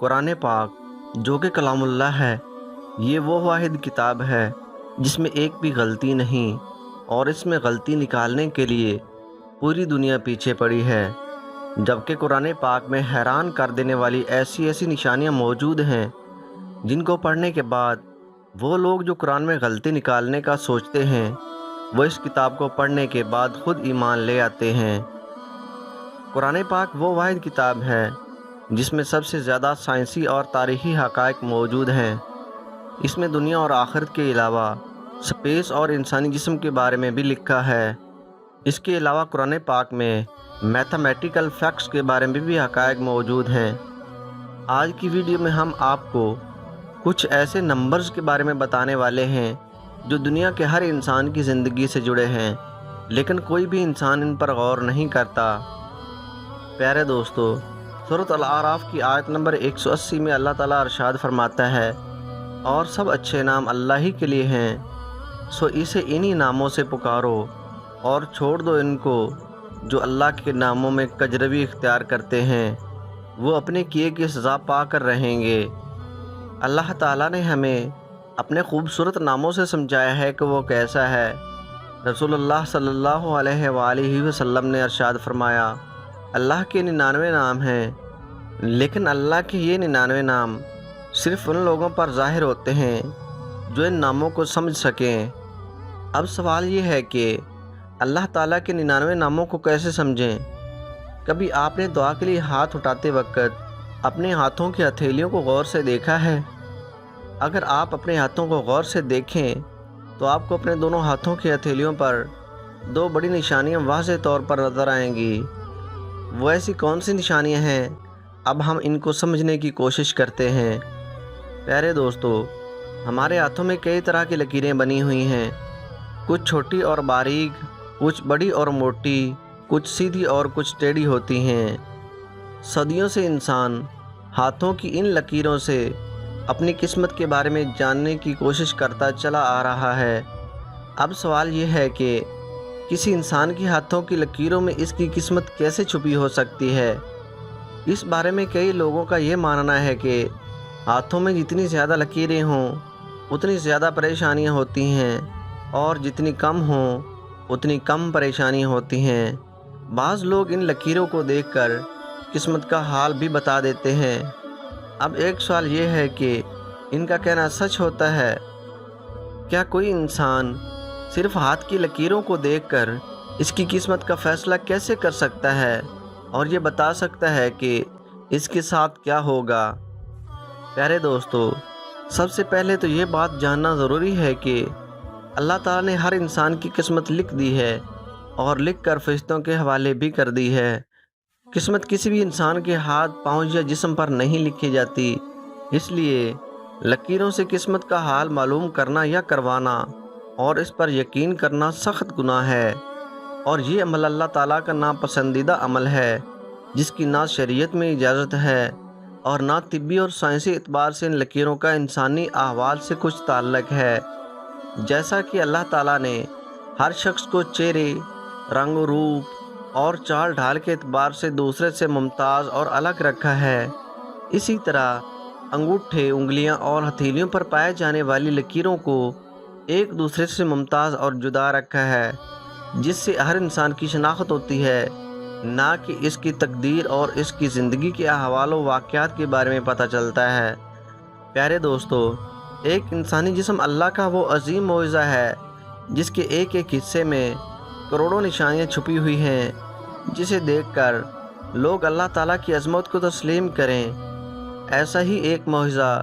قرآن پاک جو کہ کلام اللہ ہے، یہ وہ واحد کتاب ہے جس میں ایک بھی غلطی نہیں، اور اس میں غلطی نکالنے کے لیے پوری دنیا پیچھے پڑی ہے۔ جبکہ قرآن پاک میں حیران کر دینے والی ایسی نشانیاں موجود ہیں جن کو پڑھنے کے بعد وہ لوگ جو قرآن میں غلطی نکالنے کا سوچتے ہیں وہ اس کتاب کو پڑھنے کے بعد خود ایمان لے آتے ہیں۔ قرآن پاک وہ واحد کتاب ہے جس میں سب سے زیادہ سائنسی اور تاریخی حقائق موجود ہیں۔ اس میں دنیا اور آخرت کے علاوہ سپیس اور انسانی جسم کے بارے میں بھی لکھا ہے۔ اس کے علاوہ قرآن پاک میں میتھمیٹیکل فیکٹس کے بارے میں بھی حقائق موجود ہیں۔ آج کی ویڈیو میں ہم آپ کو کچھ ایسے نمبرز کے بارے میں بتانے والے ہیں جو دنیا کے ہر انسان کی زندگی سے جڑے ہیں، لیکن کوئی بھی انسان ان پر غور نہیں کرتا۔ پیارے دوستو، سورۃ الاعراف کی آیت نمبر 180 میں اللہ تعالیٰ ارشاد فرماتا ہے، اور سب اچھے نام اللہ ہی کے لیے ہیں، سو اسے انہی ناموں سے پکارو اور چھوڑ دو ان کو جو اللہ کے ناموں میں کجروی اختیار کرتے ہیں، وہ اپنے کیے کی سزا پا کر رہیں گے۔ اللہ تعالیٰ نے ہمیں اپنے خوبصورت ناموں سے سمجھایا ہے کہ وہ کیسا ہے۔ رسول اللہ صلی اللہ علیہ وآلہ وسلم نے ارشاد فرمایا، اللہ کے 99 نام ہیں، لیکن اللہ کے یہ 99 نام صرف ان لوگوں پر ظاہر ہوتے ہیں جو ان ناموں کو سمجھ سکیں۔ اب سوال یہ ہے کہ اللہ تعالیٰ کے 99 ناموں کو کیسے سمجھیں؟ کبھی آپ نے دعا کے لیے ہاتھ اٹھاتے وقت اپنے ہاتھوں کی ہتھیلیوں کو غور سے دیکھا ہے؟ اگر آپ اپنے ہاتھوں کو غور سے دیکھیں تو آپ کو اپنے دونوں ہاتھوں کی ہتھیلیوں پر دو بڑی نشانیاں واضح طور پر نظر آئیں گی۔ وہ ایسی کون سی نشانیاں ہیں؟ اب ہم ان کو سمجھنے کی کوشش کرتے ہیں۔ پیارے دوستو، ہمارے ہاتھوں میں کئی طرح کی لکیریں بنی ہوئی ہیں، کچھ چھوٹی اور باریک، کچھ بڑی اور موٹی، کچھ سیدھی اور کچھ ٹیڑھی ہوتی ہیں۔ صدیوں سے انسان ہاتھوں کی ان لکیروں سے اپنی قسمت کے بارے میں جاننے کی کوشش کرتا چلا آ رہا ہے۔ اب سوال یہ ہے کہ کسی انسان کے ہاتھوں کی لکیروں میں اس کی قسمت کیسے چھپی ہو سکتی ہے؟ اس بارے میں کئی لوگوں کا یہ ماننا ہے کہ ہاتھوں میں جتنی زیادہ لکیریں ہوں اتنی زیادہ پریشانیاں ہوتی ہیں، اور جتنی کم ہوں اتنی کم پریشانیاں ہوتی ہیں۔ بعض لوگ ان لکیروں کو دیکھ کر قسمت کا حال بھی بتا دیتے ہیں۔ اب ایک سوال یہ ہے کہ ان کا کہنا سچ ہوتا ہے؟ کیا کوئی انسان صرف ہاتھ کی لکیروں کو دیکھ کر اس کی قسمت کا فیصلہ کیسے کر سکتا ہے اور یہ بتا سکتا ہے کہ اس کے ساتھ کیا ہوگا؟ پیارے دوستو، سب سے پہلے تو یہ بات جاننا ضروری ہے کہ اللہ تعالیٰ نے ہر انسان کی قسمت لکھ دی ہے اور لکھ کر فرشتوں کے حوالے بھی کر دی ہے۔ قسمت کسی بھی انسان کے ہاتھ، پاؤں یا جسم پر نہیں لکھی جاتی، اس لیے لکیروں سے قسمت کا حال معلوم کرنا یا کروانا اور اس پر یقین کرنا سخت گناہ ہے، اور یہ عمل اللہ تعالیٰ کا ناپسندیدہ عمل ہے جس کی نہ شریعت میں اجازت ہے اور نہ طبی اور سائنسی اعتبار سے ان لکیروں کا انسانی احوال سے کچھ تعلق ہے۔ جیسا کہ اللہ تعالیٰ نے ہر شخص کو چہرے، رنگ و روپ اور چال ڈھال کے اعتبار سے دوسرے سے ممتاز اور الگ رکھا ہے، اسی طرح انگوٹھے، انگلیاں اور ہتھیلیوں پر پائے جانے والی لکیروں کو ایک دوسرے سے ممتاز اور جدا رکھا ہے، جس سے ہر انسان کی شناخت ہوتی ہے، نہ کہ اس کی تقدیر اور اس کی زندگی کے احوال و واقعات کے بارے میں پتہ چلتا ہے۔ پیارے دوستو، ایک انسانی جسم اللہ کا وہ عظیم معجزہ ہے جس کے ایک ایک حصے میں کروڑوں نشانیاں چھپی ہوئی ہیں، جسے دیکھ کر لوگ اللہ تعالیٰ کی عظمت کو تسلیم کریں۔ ایسا ہی ایک معجزہ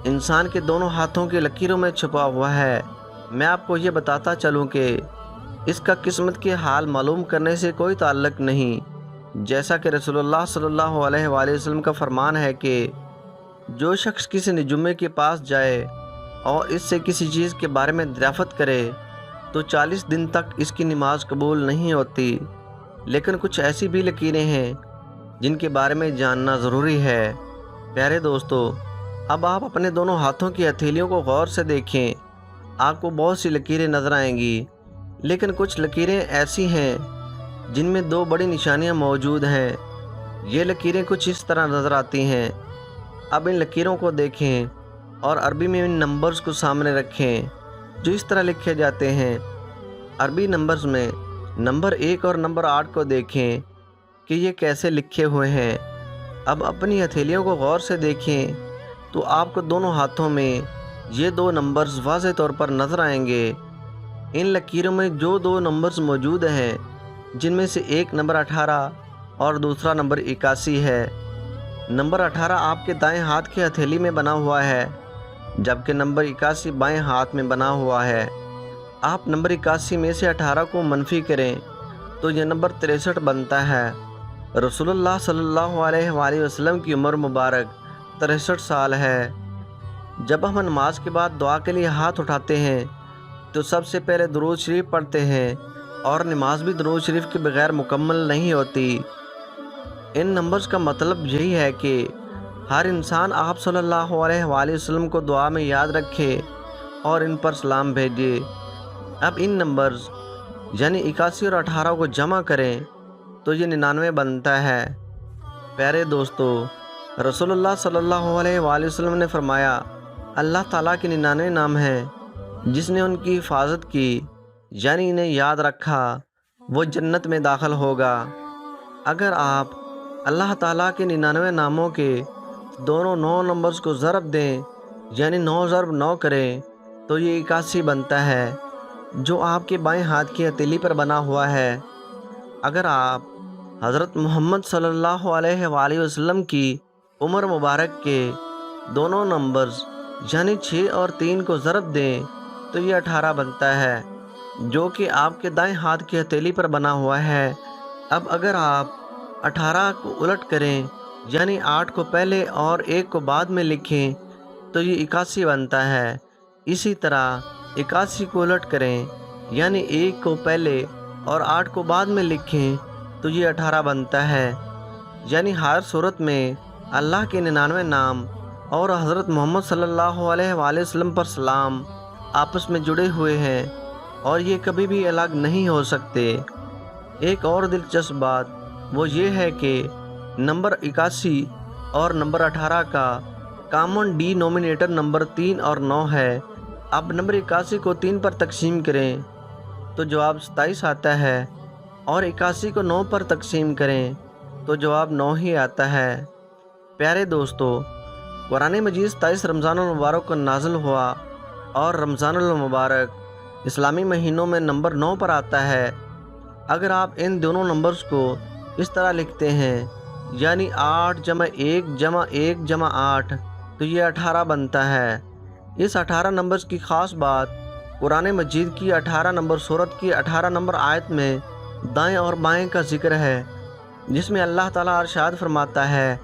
انسان کے دونوں ہاتھوں کی لکیروں میں چھپا ہوا ہے۔ میں آپ کو یہ بتاتا چلوں کہ اس کا قسمت کے حال معلوم کرنے سے کوئی تعلق نہیں، جیسا کہ رسول اللہ صلی اللہ علیہ وآلہ وسلم کا فرمان ہے کہ جو شخص کسی نجومی کے پاس جائے اور اس سے کسی چیز کے بارے میں دریافت کرے تو 40 دن تک اس کی نماز قبول نہیں ہوتی۔ لیکن کچھ ایسی بھی لکیریں ہیں جن کے بارے میں جاننا ضروری ہے۔ پیارے دوستو، اب آپ اپنے دونوں ہاتھوں کی ہتھیلیوں کو غور سے دیکھیں، آپ کو بہت سی لکیریں نظر آئیں گی، لیکن کچھ لکیریں ایسی ہیں جن میں دو بڑی نشانیاں موجود ہیں۔ یہ لکیریں کچھ اس طرح نظر آتی ہیں۔ اب ان لکیروں کو دیکھیں اور عربی میں ان نمبرز کو سامنے رکھیں جو اس طرح لکھے جاتے ہیں۔ عربی نمبرز میں نمبر 1 اور نمبر 8 کو دیکھیں کہ یہ کیسے لکھے ہوئے ہیں۔ اب اپنی ہتھیلیوں کو غور سے دیکھیں تو آپ کو دونوں ہاتھوں میں یہ 2 نمبرز واضح طور پر نظر آئیں گے۔ ان لکیروں میں جو 2 نمبرز موجود ہیں جن میں سے ایک نمبر 18 اور دوسرا نمبر 81 ہے۔ نمبر 18 آپ کے دائیں ہاتھ کی ہتھیلی میں بنا ہوا ہے جبکہ نمبر 81 بائیں ہاتھ میں بنا ہوا ہے۔ آپ نمبر 81 میں سے 18 کو منفی کریں تو یہ نمبر 63 بنتا ہے۔ رسول اللہ صلی اللہ علیہ وآلہ وسلم کی عمر مبارک 63 سال ہے۔ جب ہم نماز کے بعد دعا کے لیے ہاتھ اٹھاتے ہیں تو سب سے پہلے درود شریف پڑھتے ہیں اور نماز بھی درود شریف کے بغیر مکمل نہیں ہوتی۔ ان نمبرز کا مطلب یہی ہے کہ ہر انسان آپ صلی اللہ علیہ وآلہ وسلم کو دعا میں یاد رکھے اور ان پر سلام بھیجے۔ اب ان نمبرز یعنی 81 اور 18 کو جمع کریں تو یہ 99 بنتا ہے۔ پیارے دوستو، رسول اللہ صلی اللہ علیہ وآلہ وسلم نے فرمایا اللہ تعالیٰ کے 99 نام ہیں، جس نے ان کی حفاظت کی یعنی انہیں یاد رکھا وہ جنت میں داخل ہوگا۔ اگر آپ اللہ تعالیٰ کے 99 ناموں کے دونوں 9 نمبرز کو ضرب دیں یعنی 9 ضرب 9 کریں تو یہ 81 بنتا ہے جو آپ کے بائیں ہاتھ کی ہتھیلی پر بنا ہوا ہے۔ اگر آپ حضرت محمد صلی اللہ علیہ وآلہ وسلم کی عمر مبارک کے دونوں نمبرز یعنی 6 اور 3 کو ضرب دیں تو یہ 18 بنتا ہے جو کہ آپ کے دائیں ہاتھ کی ہتھیلی پر بنا ہوا ہے۔ اب اگر آپ 18 کو الٹ کریں یعنی 8 کو پہلے اور 1 کو بعد میں لکھیں تو یہ 81 بنتا ہے۔ اسی طرح 81 کو الٹ کریں یعنی 1 کو پہلے اور 8 کو بعد میں لکھیں تو یہ 18 بنتا ہے۔ یعنی ہر صورت میں اللہ کے 99 نام اور حضرت محمد صلی اللہ علیہ وآلہ وسلم پر سلام آپس میں جڑے ہوئے ہیں اور یہ کبھی بھی الگ نہیں ہو سکتے۔ ایک اور دلچسپ بات وہ یہ ہے کہ نمبر 81 اور نمبر 18 کا کامن ڈی نومینیٹر نمبر 3 اور 9 ہے۔ اب نمبر 81 کو 3 پر تقسیم کریں تو جواب 27 آتا ہے اور 81 کو 9 پر تقسیم کریں تو جواب 9 ہی آتا ہے۔ پیارے دوستو، قرآن مجید 27 رمضان المبارک کو نازل ہوا اور رمضان المبارک اسلامی مہینوں میں نمبر 9 پر آتا ہے۔ اگر آپ ان دونوں نمبرز کو اس طرح لکھتے ہیں یعنی 8 جمع 1 جمع 1 جمع 8 تو یہ 18 بنتا ہے۔ اس 18 نمبرز کی خاص بات قرآن مجید کی 18 نمبر سورت کی 18 نمبر آیت میں دائیں اور بائیں کا ذکر ہے، جس میں اللہ تعالیٰ ارشاد فرماتا ہے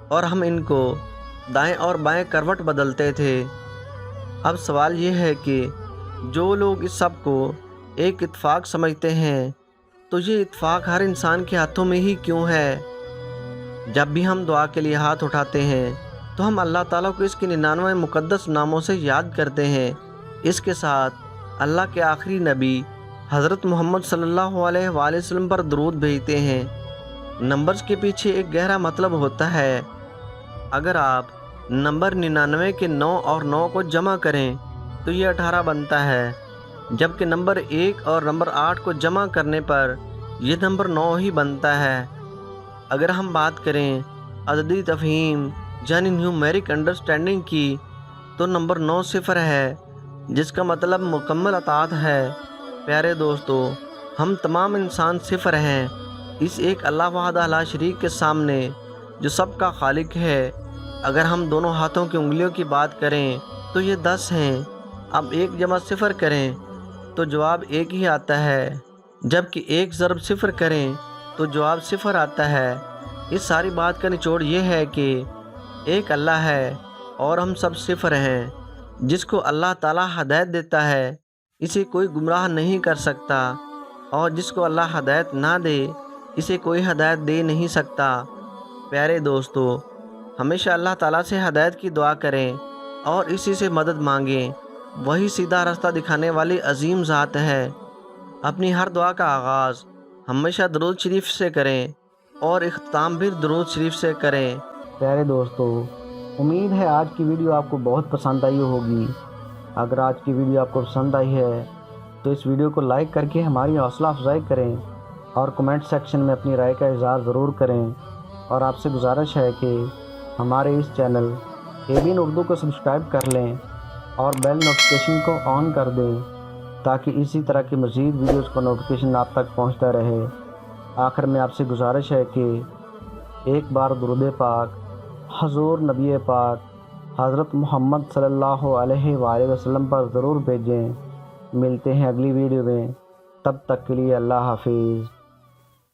اور ہم ان کو دائیں اور بائیں کروٹ بدلتے تھے۔ اب سوال یہ ہے کہ جو لوگ اس سب کو ایک اتفاق سمجھتے ہیں تو یہ اتفاق ہر انسان کے ہاتھوں میں ہی کیوں ہے؟ جب بھی ہم دعا کے لیے ہاتھ اٹھاتے ہیں تو ہم اللہ تعالیٰ کو اس کے 99 مقدس ناموں سے یاد کرتے ہیں۔ اس کے ساتھ اللہ کے آخری نبی حضرت محمد صلی اللہ علیہ وآلہ وسلم پر درود بھیجتے ہیں۔ نمبرز کے پیچھے ایک گہرا مطلب ہوتا ہے۔ اگر آپ نمبر 99 کے 9 اور 9 کو جمع کریں تو یہ 18 بنتا ہے، جبکہ نمبر 1 اور نمبر 8 کو جمع کرنے پر یہ نمبر 9 ہی بنتا ہے۔ اگر ہم بات کریں عددی تفہیم یعنی نیومیرک انڈرسٹینڈنگ کی تو نمبر 9 صفر ہے، جس کا مطلب مکمل اطاعت ہے۔ پیارے دوستو، ہم تمام انسان صفر ہیں اس ایک اللہ وحدہ لا شریک کے سامنے جو سب کا خالق ہے۔ اگر ہم دونوں ہاتھوں کی انگلیوں کی بات کریں تو یہ 10 ہیں۔ اب 1 جمع 0 کریں تو جواب 1 ہی آتا ہے، جبکہ 1 ضرب 0 کریں تو جواب 0 آتا ہے۔ اس ساری بات کا نچوڑ یہ ہے کہ ایک اللہ ہے اور ہم سب صفر ہیں۔ جس کو اللہ تعالیٰ ہدایت دیتا ہے اسے کوئی گمراہ نہیں کر سکتا، اور جس کو اللہ ہدایت نہ دے اسے کوئی ہدایت دے نہیں سکتا۔ پیارے دوستو، ہمیشہ اللہ تعالیٰ سے ہدایت کی دعا کریں اور اسی سے مدد مانگیں، وہی سیدھا راستہ دکھانے والی عظیم ذات ہے۔ اپنی ہر دعا کا آغاز ہمیشہ درود شریف سے کریں اور اختتام بھی درود شریف سے کریں۔ پیارے دوستو، امید ہے آج کی ویڈیو آپ کو بہت پسند آئی ہوگی۔ اگر آج کی ویڈیو آپ کو پسند آئی ہے تو اس ویڈیو کو لائک کر کے ہماری حوصلہ افزائی کریں اور کمنٹ سیکشن میں اپنی رائے کا اظہار ضرور کریں، اور آپ سے گزارش ہے کہ ہمارے اس چینل ABN اردو کو سبسکرائب کر لیں اور بیل نوٹیفیکیشن کو آن کر دیں تاکہ اسی طرح کی مزید ویڈیوز کا نوٹیفیکیشن آپ تک پہنچتا رہے۔ آخر میں آپ سے گزارش ہے کہ ایک بار درود پاک حضور نبی پاک حضرت محمد صلی اللہ علیہ وآلہ وسلم پر ضرور بھیجیں۔ ملتے ہیں اگلی ویڈیو میں، تب تک کے لیے اللہ حافظ۔